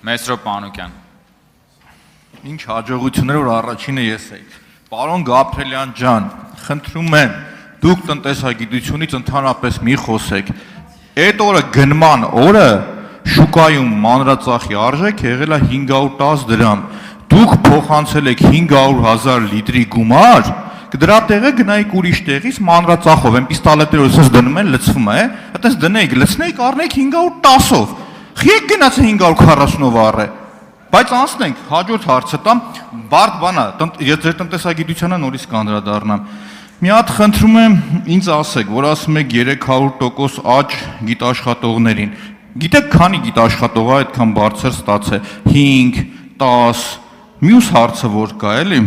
Մեսրոպ Մանուկյան։ Ինչ հաջողություններ, որ առաջինը ես էի։ Պարոն Գաբրելյան ջան, խնդրում եմ, դուք տնտեսագիտությունից ընդհանրապես մի խոսեք։ Այդ օրը գնման օրը շուկայում մանրածախի արժեք եղել է 510 դրամ։ Դուք փոխանցել եք 500,000 լիտրի գումար, դրա տեղը գնայիք ուրիշ տեղից մանրածախով, այնպես տալետերով սենց դնում են, լցվում է, այդպես դնեիք, լցնեիք, առնեիք 510-ով։ Ղիեք գնացել 540-ով առե։ Բայց անցնենք, հաջորդ հարցը տամ, բարդ բան է, ես ձեր տնտեսագիտությանը նորից կանդրադառնամ։ Մի հատ խնդրում եմ ինձ ասեք, որ ասում եք 300% աճ գիտաշխատողներին։ Գիտեք, քանի գիտաշխատողը այդքան բարձր ստացել, 5, 10, մյուս հարցը որ կա, էլի։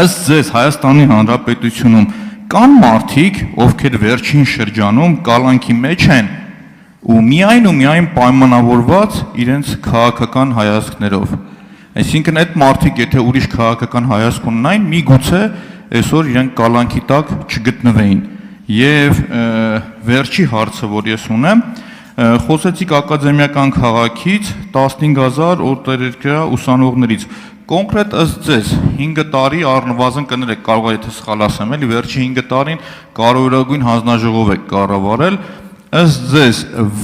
Ըստ ձեզ Հայաստանի Հանրապետությունում կան մարդիկ, ովքեր վերջին շրջանում կալանքի մեջ են ու միայն պայմանավորված իրենց քաղաքական հայացքներով։ Այսինքն այդ մարդիկ, եթե ուրիշ քաղաքական հայացք ունենային, միգուցե այսօր իրենք կալանքի տակ չգտնվեին։ Եվ վերջի հարցը, որ ես ունեմ, խոսեցիք ակադեմիական քաղաքից 15,000 օտարերկրյա ուսանողներից։ Կոնկրետ ըստ ձեզ 5 տարի առնվազն կներեք, կարող է եթե սխալ ասեմ, էլի վերջի 5 տարին կարևորագույն հանձնաժողով եք կառավարել, ըստ ձեզ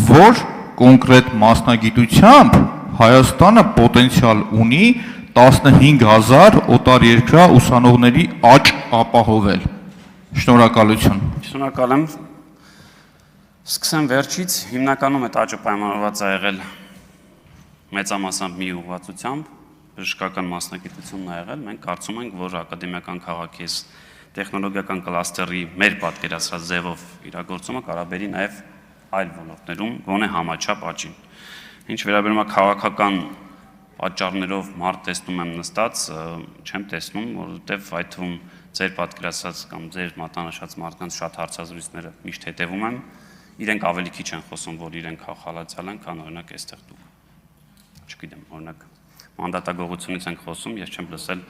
որ կոնկրետ մասնագիտությամբ Հայաստանը պոտենցիալ ունի 15,000 օտարերկրյա ուսանողների աճ ապահովել։ Շնորհակալություն։ Շնորհակալ եմ։ Սկսեմ վերջից, հիմնականում այդ աճը պայմանավորված է եղել մեծամասամբ մի ուղղվածությամբ, բժշկական մասնագիտությունն է եղել, մենք կարծում ենք, որ ակադեմիական քաղաքից տեխնոլոգիական կլաստերի մեր պատկերացրած ձևով իրագործումը կարաբերի նաև այլ ոլորտներում, գոնե համաչափ աճին։ Ինչ վերաբերում է քաղաքական պատճառներով մարդ տեսնում եմ նստած, չեմ տեսնում, որովհետև այդ թվում ձեր պատկերացրած կամ ձեր մատնանշած մարդկանց շատ հարցազրույցները միշտ հետևում եմ, իրենք ավելի քիչ են խոսում, որ իրենք խալացյալ են, քան օրինակ այստեղ դուք։ Չգիտեմ, օրինակ մանդատագողությունից ենք խոսում, ես չեմ լսել